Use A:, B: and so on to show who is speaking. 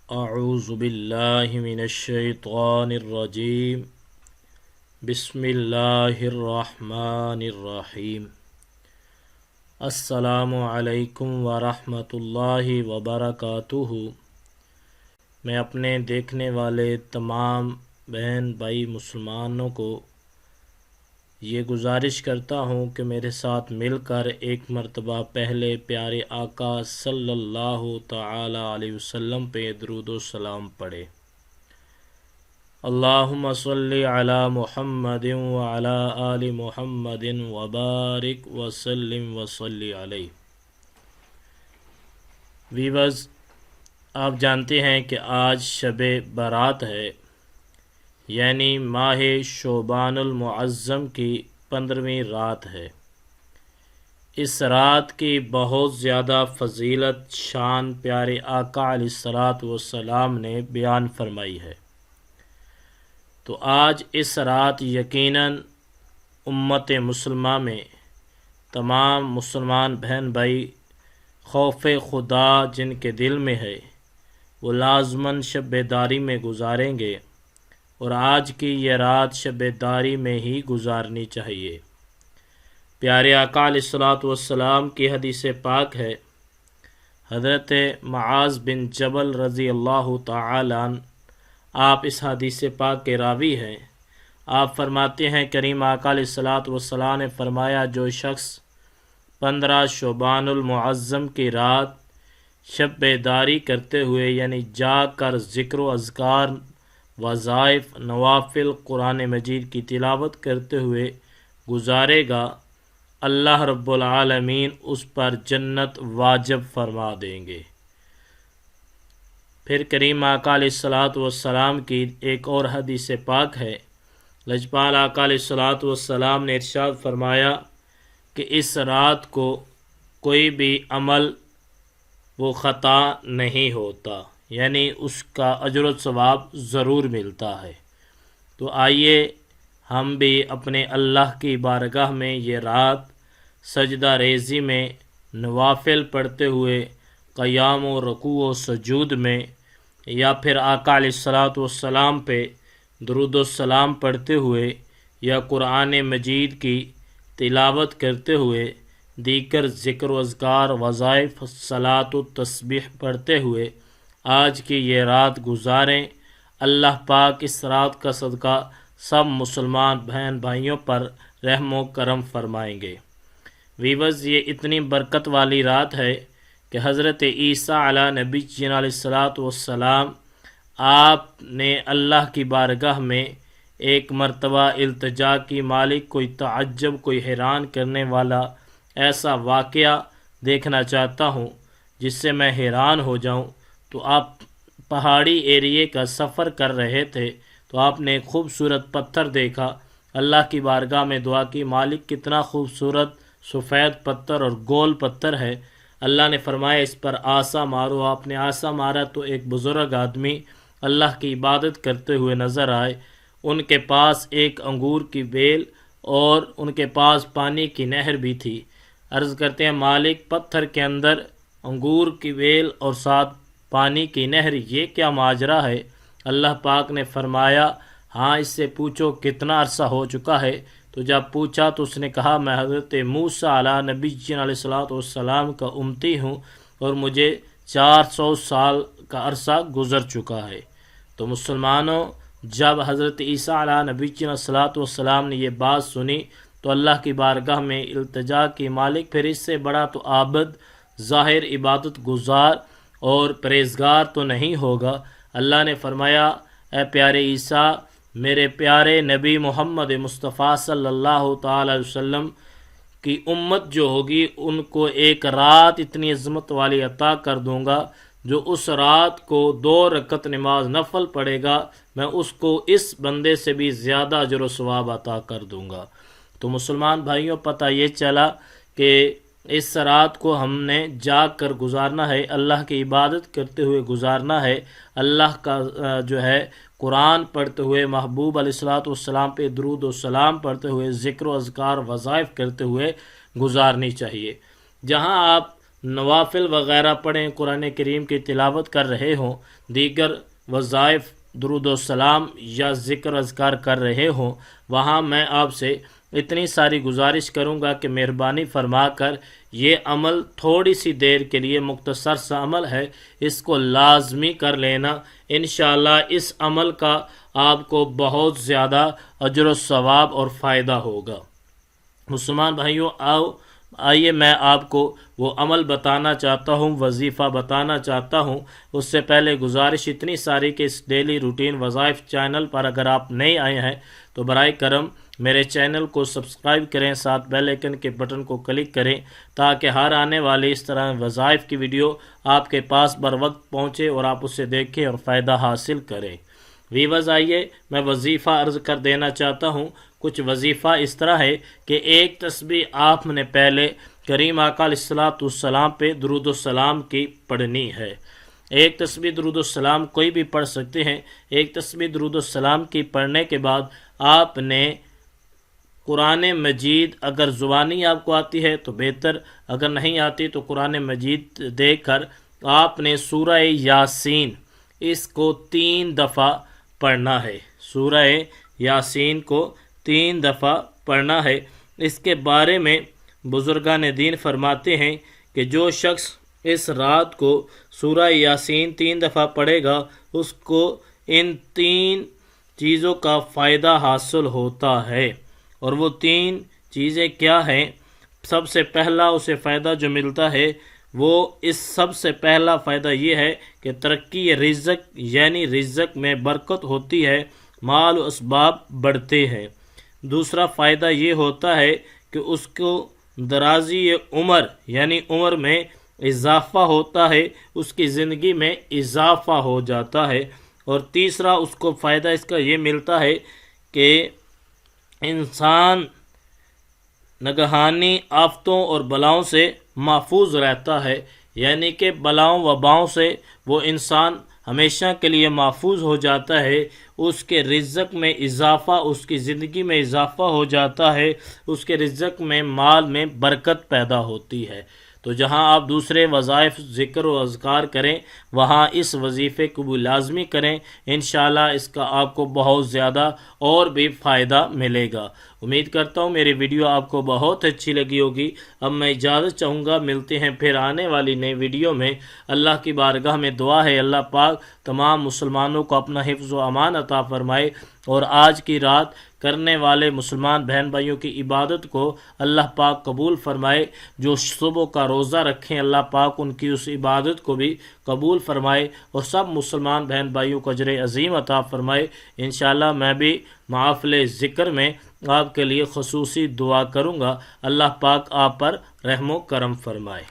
A: اعوذ باللہ من الشیطان الرجیم بسم اللہ الرحمن الرحیم السلام علیکم ورحمۃ اللہ وبرکاتہ۔ میں اپنے دیکھنے والے تمام بہن بھائی مسلمانوں کو یہ گزارش کرتا ہوں کہ میرے ساتھ مل کر ایک مرتبہ پہلے پیارے آقا صلی اللہ تعالی علیہ وسلم پہ درود و سلام پڑھے۔ اللہم صلی علی محمد وعلی آل محمد وبارک وسلم وصلی علیہ۔ ویورز، آپ جانتے ہیں کہ آج شب برات ہے، یعنی ماہ شعبان المعظم کی 15ویں رات ہے۔ اس رات کی بہت زیادہ فضیلت شان پیارے آقا علیہ الصلوۃ والسلام نے بیان فرمائی ہے۔ تو آج اس رات یقیناً امت مسلمہ میں تمام مسلمان بہن بھائی خوف خدا جن کے دل میں ہے وہ لازماً شب بیداری میں گزاریں گے، اور آج کی یہ رات شب بیداری میں ہی گزارنی چاہیے۔ پیارے آقا علیہ الصلوۃ والسلام کی حدیث پاک ہے، حضرت معاذ بن جبل رضی اللہ تعالی عنہ آپ اس حدیث پاک کے راوی ہیں۔ آپ فرماتے ہیں کریم آقا علیہ الصلوۃ والسلام نے فرمایا، جو شخص 15 شعبان المعظم کی رات شب بیداری کرتے ہوئے یعنی جاگ کر ذکر و اذکار، وظائف، نوافل، قرآن مجید کی تلاوت کرتے ہوئے گزارے گا، اللہ رب العالمین اس پر جنت واجب فرما دیں گے۔ پھر کریم آقا علیہ الصلوۃ والسلام کی ایک اور حدیث پاک ہے، لجپال آقا علیہ الصلوۃ والسلام نے ارشاد فرمایا کہ اس رات کو کوئی بھی عمل وہ خطا نہیں ہوتا، یعنی اس کا اجر و ثواب ضرور ملتا ہے۔ تو آئیے ہم بھی اپنے اللہ کی بارگاہ میں یہ رات سجدہ ریزی میں، نوافل پڑھتے ہوئے، قیام و رکوع و سجود میں، یا پھر آقا علیہ الصلوۃ والسلام پہ درود و سلام پڑھتے ہوئے، یا قرآن مجید کی تلاوت کرتے ہوئے، دیگر ذکر و اذکار، وظائف، صلاۃ و تسبیح پڑھتے ہوئے آج کی یہ رات گزاریں۔ اللہ پاک اس رات کا صدقہ سب مسلمان بہن بھائیوں پر رحم و کرم فرمائیں گے۔ ویورز، یہ اتنی برکت والی رات ہے کہ حضرت عیسیٰ علیہ نبی علیہ الصلوۃ والسلام آپ نے اللہ کی بارگاہ میں ایک مرتبہ التجا کی، مالک کوئی تعجب، کوئی حیران کرنے والا ایسا واقعہ دیکھنا چاہتا ہوں جس سے میں حیران ہو جاؤں۔ تو آپ پہاڑی ایریے کا سفر کر رہے تھے تو آپ نے ایک خوبصورت پتھر دیکھا، اللہ کی بارگاہ میں دعا کی، مالک کتنا خوبصورت سفید پتھر اور گول پتھر ہے۔ اللہ نے فرمایا اس پر آسا مارو۔ آپ نے آسا مارا تو ایک بزرگ آدمی اللہ کی عبادت کرتے ہوئے نظر آئے۔ ان کے پاس ایک انگور کی بیل اور ان کے پاس پانی کی نہر بھی تھی۔ عرض کرتے ہیں، مالک پتھر کے اندر انگور کی بیل اور ساتھ پانی کی نہر، یہ کیا ماجرا ہے؟ اللہ پاک نے فرمایا، ہاں اس سے پوچھو کتنا عرصہ ہو چکا ہے۔ تو جب پوچھا تو اس نے کہا، میں حضرت موسیٰ علیہ نبی علیہ الصلوۃ والسلام کا امتی ہوں اور مجھے 400 سال کا عرصہ گزر چکا ہے۔ تو مسلمانوں، جب حضرت عیسیٰ علیہ نبی علیہ الصلوۃ والسلام نے یہ بات سنی تو اللہ کی بارگاہ میں التجا کی، مالک پھر اس سے بڑا تو عابد، ظاہر عبادت گزار اور پرہیزگار تو نہیں ہوگا۔ اللہ نے فرمایا، اے پیارے عیسیٰ، میرے پیارے نبی محمد مصطفیٰ صلی اللہ تعالی علیہ وسلم کی امت جو ہوگی ان کو ایک رات اتنی عظمت والی عطا کر دوں گا، جو اس رات کو 2 رکعت نماز نفل پڑھے گا، میں اس کو اس بندے سے بھی زیادہ اجر و ثواب عطا کر دوں گا۔ تو مسلمان بھائیوں، پتہ یہ چلا کہ اس رات کو ہم نے جاگ کر گزارنا ہے، اللہ کی عبادت کرتے ہوئے گزارنا ہے، اللہ کا جو ہے قرآن پڑھتے ہوئے، محبوب علیہ الصلوۃ والسلام پہ درود و سلام پڑھتے ہوئے، ذکر و اذکار، وظائف کرتے ہوئے گزارنی چاہیے۔ جہاں آپ نوافل وغیرہ پڑھیں، قرآن کریم کی تلاوت کر رہے ہوں، دیگر وظائف درود و سلام یا ذکر اذکار کر رہے ہوں، وہاں میں آپ سے اتنی ساری گزارش کروں گا کہ مہربانی فرما کر یہ عمل تھوڑی سی دیر کے لیے مختصر سا عمل ہے، اس کو لازمی کر لینا۔ انشاءاللہ اس عمل کا آپ کو بہت زیادہ اجر و ثواب اور فائدہ ہوگا۔ مسلمان بھائیوں، آئیے میں آپ کو وہ عمل بتانا چاہتا ہوں، وظیفہ بتانا چاہتا ہوں۔ اس سے پہلے گزارش اتنی ساری کہ اس ڈیلی روٹین وظائف چینل پر اگر آپ نئے آئے ہیں تو برائے کرم میرے چینل کو سبسکرائب کریں، ساتھ بیل آئیکن کے بٹن کو کلک کریں تاکہ ہر آنے والی اس طرح وظائف کی ویڈیو آپ کے پاس بر وقت پہنچے اور آپ اسے دیکھیں اور فائدہ حاصل کریں۔ ویورز آئیے میں وظیفہ عرض کر دینا چاہتا ہوں۔ کچھ وظیفہ اس طرح ہے کہ ایک تسبیح آپ نے پہلے کریم آقا علیہ السلام پہ درود و سلام کی پڑھنی ہے۔ ایک تسبیح درود و سلام کوئی بھی پڑھ سکتے ہیں۔ ایک تسبیح درود و سلام کی پڑھنے کے بعد آپ نے قرآن مجید، اگر زبانی آپ کو آتی ہے تو بہتر، اگر نہیں آتی تو قرآن مجید دیکھ کر آپ نے سورہ یاسین اس کو 3 دفعہ پڑھنا ہے۔ سورہ یاسین کو 3 دفعہ پڑھنا ہے۔ اس کے بارے میں بزرگان دین فرماتے ہیں کہ جو شخص اس رات کو سورہ یاسین 3 دفعہ پڑھے گا اس کو ان 3 چیزوں کا فائدہ حاصل ہوتا ہے، اور وہ 3 چیزیں کیا ہیں؟ سب سے پہلا اسے فائدہ جو ملتا ہے وہ سب سے پہلا فائدہ یہ ہے کہ ترقی رزق، یعنی رزق میں برکت ہوتی ہے، مال و اسباب بڑھتے ہیں۔ دوسرا فائدہ یہ ہوتا ہے کہ اس کو درازی عمر، یعنی عمر میں اضافہ ہوتا ہے، اس کی زندگی میں اضافہ ہو جاتا ہے۔ اور تیسرا اس کو فائدہ اس کا یہ ملتا ہے کہ انسان نگہانی آفتوں اور بلاؤں سے محفوظ رہتا ہے، یعنی کہ بلاؤں وباؤں سے وہ انسان ہمیشہ کے لیے محفوظ ہو جاتا ہے، اس کے رزق میں اضافہ، اس کی زندگی میں اضافہ ہو جاتا ہے، اس کے رزق میں، مال میں برکت پیدا ہوتی ہے۔ تو جہاں آپ دوسرے وظائف ذکر و اذکار کریں وہاں اس وظیفے کو بھی لازمی کریں، انشاءاللہ اس کا آپ کو بہت زیادہ اور بھی فائدہ ملے گا۔ امید کرتا ہوں میری ویڈیو آپ کو بہت اچھی لگی ہوگی۔ اب میں اجازت چاہوں گا، ملتے ہیں پھر آنے والی نئی ویڈیو میں۔ اللہ کی بارگاہ میں دعا ہے اللہ پاک تمام مسلمانوں کو اپنا حفظ و امان عطا فرمائے، اور آج کی رات کرنے والے مسلمان بہن بھائیوں کی عبادت کو اللہ پاک قبول فرمائے۔ جو صبح کا روزہ رکھیں اللہ پاک ان کی اس عبادت کو بھی قبول فرمائے، اور سب مسلمان بہن بھائیوں کو اجر عظیم عطا فرمائے۔ انشاءاللہ میں بھی محافل ذکر میں آپ کے لیے خصوصی دعا کروں گا۔ اللہ پاک آپ پر رحم و کرم فرمائے۔